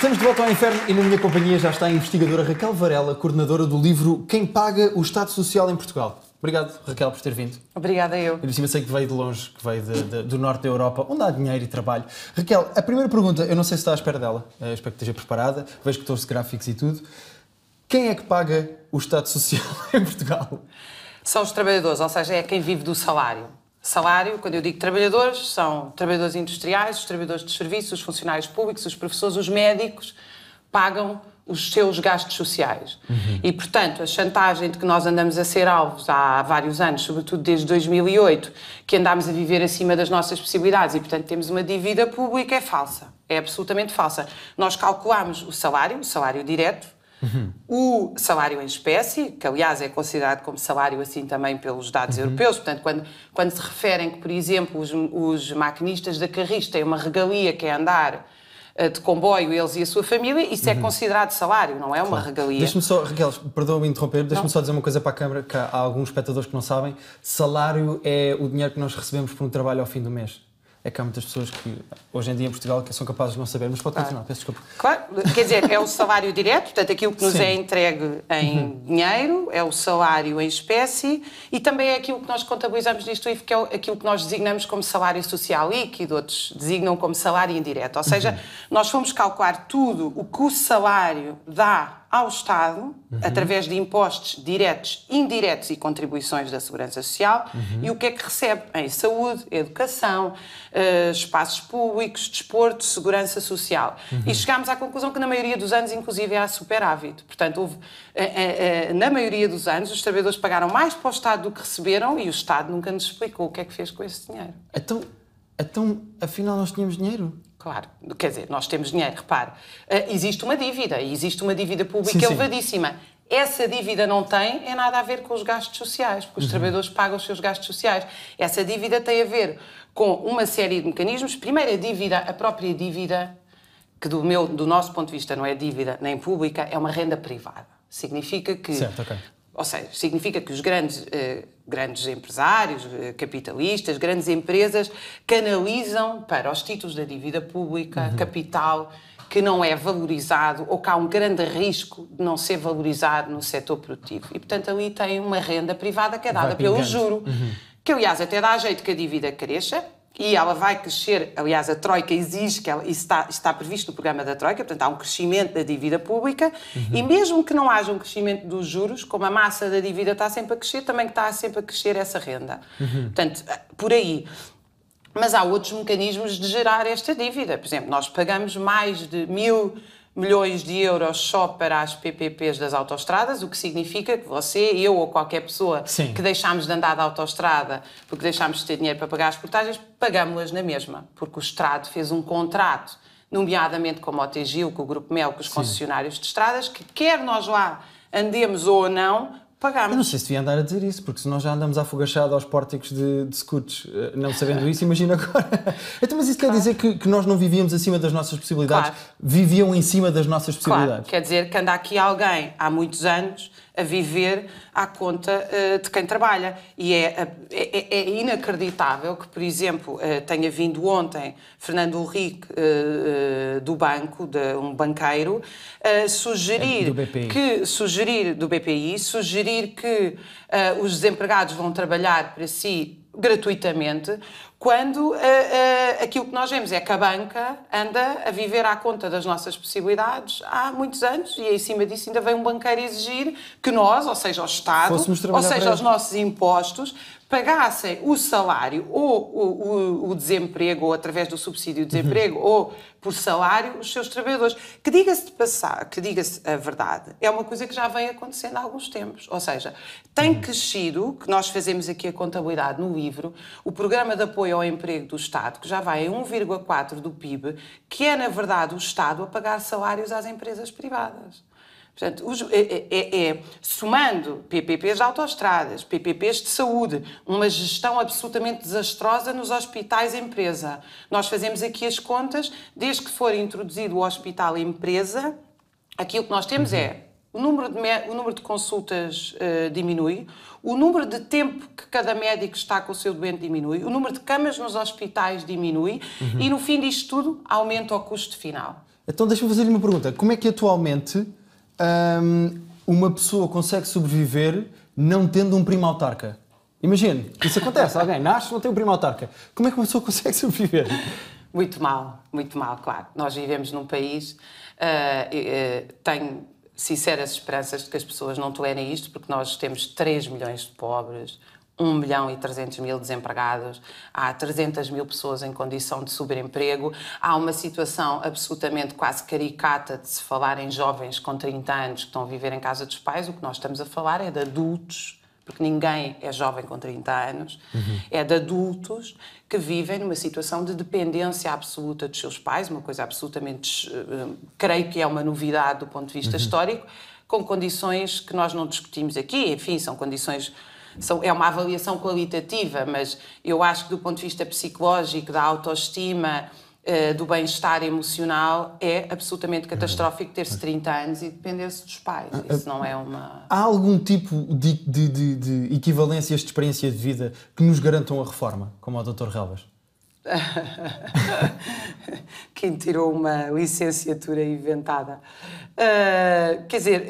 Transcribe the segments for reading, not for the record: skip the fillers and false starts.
Estamos de volta ao inferno e na minha companhia já está a investigadora Raquel Varela, coordenadora do livro Quem Paga o Estado Social em Portugal. Obrigado, Raquel, por ter vindo. Obrigada eu. Eu por cima sei que veio de longe, que veio do norte da Europa, onde há dinheiro e trabalho. Raquel, a primeira pergunta, eu não sei se está à espera dela, espero que esteja preparada, vejo que trouxe gráficos e tudo. Quem é que paga o Estado Social em Portugal? São os trabalhadores, ou seja, é quem vive do salário. Salário, quando eu digo trabalhadores, são trabalhadores industriais, os trabalhadores de serviços, os funcionários públicos, os professores, os médicos, pagam os seus gastos sociais. E, portanto, a chantagem de que nós andamos a ser alvos há vários anos, sobretudo desde 2008, que andámos a viver acima das nossas possibilidades e, portanto, temos uma dívida pública, é falsa. É absolutamente falsa. Nós calculamos o salário direto, o salário em espécie, que aliás é considerado como salário assim também pelos dados europeus, portanto, quando se referem que, por exemplo, os maquinistas da Carris têm uma regalia que é andar de comboio, eles e a sua família, isso é considerado salário, não é uma regalia. Deixa-me só, Raquel, perdoa-me interromper, deixa-me só dizer uma coisa para a Câmara, que há alguns espectadores que não sabem. Salário é o dinheiro que nós recebemos por um trabalho ao fim do mês. É que há muitas pessoas que, hoje em dia em Portugal, que são capazes de não saber, mas pode continuar, peço desculpa. Claro, quer dizer, é o salário direto, portanto, aquilo que nos é entregue em dinheiro, é o salário em espécie e também é aquilo que nós contabilizamos nisto IF, que é aquilo que nós designamos como salário social líquido, outros designam como salário indireto. Ou seja, nós fomos calcular tudo o que o salário dá ao Estado, através de impostos diretos, indiretos e contribuições da Segurança Social, e o que é que recebe em saúde, educação, espaços públicos, desporto, segurança social. E chegámos à conclusão que na maioria dos anos, inclusive, há superávit. Portanto, houve, na maioria dos anos, os trabalhadores pagaram mais para o Estado do que receberam e o Estado nunca nos explicou o que é que fez com esse dinheiro. Então afinal, nós tínhamos dinheiro? Claro, quer dizer, nós temos dinheiro, repare, existe uma dívida, e existe uma dívida pública elevadíssima. Essa dívida não tem nada a ver com os gastos sociais, porque os trabalhadores pagam os seus gastos sociais. Essa dívida tem a ver com uma série de mecanismos. Primeiro, a própria dívida, que do nosso ponto de vista não é dívida nem pública, é uma renda privada. Significa que... Certo, ok. Ou seja, significa que os grandes empresários, capitalistas, grandes empresas canalizam para os títulos da dívida pública capital que não é valorizado ou que há um grande risco de não ser valorizado no setor produtivo. E, portanto, ali tem uma renda privada que é dada pelo juro, que, aliás, até dá jeito que a dívida cresça. E ela vai crescer, aliás, a Troika exige que isso está previsto no programa da Troika, portanto há um crescimento da dívida pública e mesmo que não haja um crescimento dos juros, como a massa da dívida está sempre a crescer, também está sempre a crescer essa renda. Portanto, por aí. Mas há outros mecanismos de gerar esta dívida. Por exemplo, nós pagamos mais de 1.000 milhões de euros só para as PPPs das autoestradas, o que significa que você, eu ou qualquer pessoa que deixámos de andar de autoestrada porque deixámos de ter dinheiro para pagar as portagens, pagámos-las na mesma, porque o Estado fez um contrato, nomeadamente com a Motogil, com o Grupo Mel, com os concessionários de estradas, que quer nós lá andemos ou não, pagámos. Eu não sei se devia andar a dizer isso, porque se nós já andamos afogachado aos pórticos de scooters, não sabendo isso, imagina agora. Então, mas isso quer dizer que nós não vivíamos acima das nossas possibilidades? Viviam em cima das nossas possibilidades? Quer dizer que anda aqui alguém há muitos anos a viver à conta de quem trabalha. E é inacreditável que, por exemplo, tenha vindo ontem Fernando Henrique do banco, um banqueiro, sugerir do BPI, sugerir que os desempregados vão trabalhar para si gratuitamente, quando aquilo que nós vemos é que a banca anda a viver à conta das nossas possibilidades há muitos anos e em cima disso ainda vem um banqueiro exigir que nós, ou seja, o Estado, ou seja, os nossos impostos, pagassem o salário ou o desemprego, ou através do subsídio de desemprego, ou por salário, os seus trabalhadores. Que diga-se a verdade, é uma coisa que já vem acontecendo há alguns tempos. Ou seja, tem crescido, que nós fazemos aqui a contabilidade no livro, o programa de apoio ao emprego do Estado, que já vai em 1,4% do PIB, que é, na verdade, o Estado a pagar salários às empresas privadas. Portanto, somando PPPs de autoestradas, PPPs de saúde, uma gestão absolutamente desastrosa nos hospitais-empresa. Nós fazemos aqui as contas, desde que for introduzido o hospital-empresa, aquilo que nós temos é o número de consultas diminui, o número de tempo que cada médico está com o seu doente diminui, o número de camas nos hospitais diminui e, no fim disto tudo, aumenta o custo final. Então deixa-me fazer-lhe uma pergunta. Como é que atualmente uma pessoa consegue sobreviver não tendo um primo autarca? Imagine, isso acontece, alguém nasce e não tem um primo autarca. Como é que uma pessoa consegue sobreviver? Muito mal, claro. Nós vivemos num país, tenho sinceras esperanças de que as pessoas não tolerem isto, porque nós temos 3 milhões de pobres, 1.300.000 desempregados, há 300.000 pessoas em condição de subemprego, há uma situação absolutamente quase caricata de se falar em jovens com 30 anos que estão a viver em casa dos pais. O que nós estamos a falar é de adultos, porque ninguém é jovem com 30 anos, é de adultos que vivem numa situação de dependência absoluta dos seus pais, uma coisa absolutamente, creio que é uma novidade do ponto de vista histórico, com condições que nós não discutimos aqui, enfim, são condições... É uma avaliação qualitativa, mas eu acho que do ponto de vista psicológico, da autoestima, do bem-estar emocional, é absolutamente catastrófico ter-se 30 anos e depender-se dos pais. Isso não é uma... Há algum tipo de equivalências de experiência de vida que nos garantam a reforma, como o Dr. Relvas? Quem tirou uma licenciatura inventada. Quer dizer,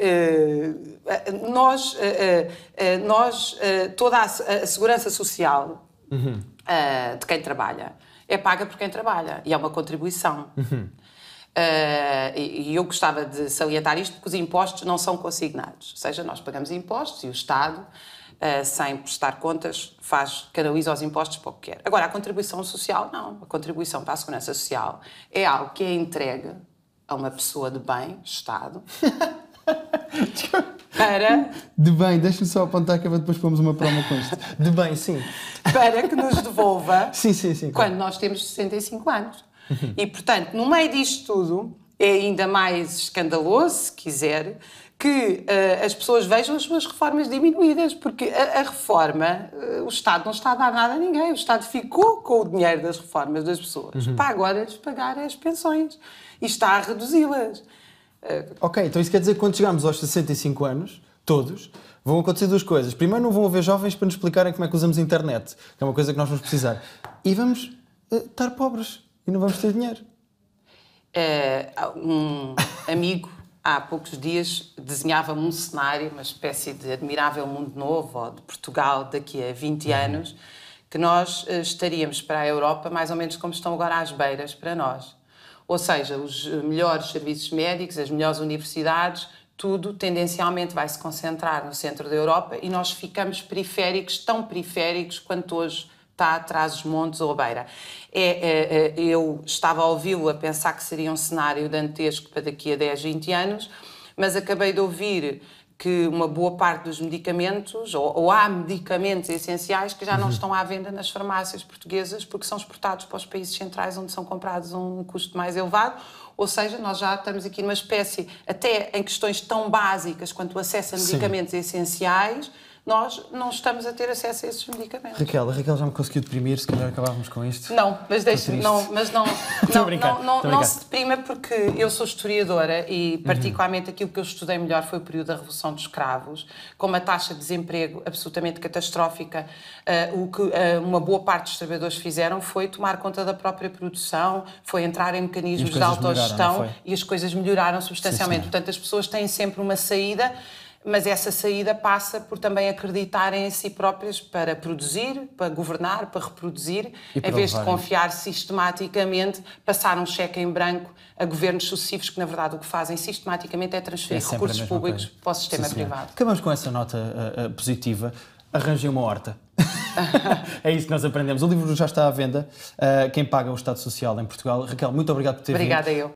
toda a segurança social de quem trabalha é paga por quem trabalha e é uma contribuição. E eu gostava de salientar isto porque os impostos não são consignados. Ou seja, nós pagamos impostos e o Estado, sem prestar contas, canaliza os impostos para o que quer. Agora, a contribuição social, não. A contribuição para a segurança social é algo que é entregue a uma pessoa de bem, Estado, para... De bem, deixa-me só apontar que depois pomos uma promo com isto. De bem, sim. Para que nos devolva sim, quando nós temos 65 anos. E, portanto, no meio disto tudo, é ainda mais escandaloso, se quiser, que as pessoas vejam as suas reformas diminuídas, porque a reforma, o Estado não está a dar nada a ninguém, o Estado ficou com o dinheiro das reformas das pessoas para agora lhes pagar as pensões e está a reduzi-las. Ok, então isso quer dizer que quando chegarmos aos 65 anos, todos, vão acontecer 2 coisas. Primeiro, não vão haver jovens para nos explicarem como é que usamos a internet, que é uma coisa que nós vamos precisar. E vamos estar pobres e não vamos ter dinheiro. Um amigo, há poucos dias, desenhava-me um cenário, uma espécie de admirável mundo novo, ou de Portugal daqui a 20 anos, que nós estaríamos para a Europa mais ou menos como estão agora às beiras para nós. Ou seja, os melhores serviços médicos, as melhores universidades, tudo tendencialmente vai se concentrar no centro da Europa e nós ficamos periféricos, tão periféricos quanto hoje está atrás dos montes ou a beira. Eu estava a ouvi-lo a pensar que seria um cenário dantesco para daqui a 10, 20 anos, mas acabei de ouvir que uma boa parte dos medicamentos, ou há medicamentos essenciais que já não estão à venda nas farmácias portuguesas porque são exportados para os países centrais onde são comprados a um custo mais elevado. Ou seja, nós já estamos aqui numa espécie, até em questões tão básicas quanto o acesso a medicamentos essenciais, nós não estamos a ter acesso a esses medicamentos. Raquel já me conseguiu deprimir, se calhar acabávamos com isto. Não, mas deixe-me, não se deprima, porque eu sou historiadora e particularmente aquilo que eu estudei melhor foi o período da Revolução dos Escravos, com uma taxa de desemprego absolutamente catastrófica. O que uma boa parte dos trabalhadores fizeram foi tomar conta da própria produção, foi entrar em mecanismos de autogestão e as coisas melhoraram substancialmente. Portanto, as pessoas têm sempre uma saída, mas essa saída passa por também acreditarem em si próprias para produzir, para governar, para reproduzir, em vez de confiar sistematicamente, passar um cheque em branco a governos sucessivos que, na verdade, o que fazem sistematicamente é transferir recursos públicos para o sistema privado. Acabamos com essa nota positiva. Arranjem uma horta. É isso que nós aprendemos. O livro já está à venda. Quem paga o Estado Social em Portugal. Raquel, muito obrigado por ter vindo. Obrigada eu.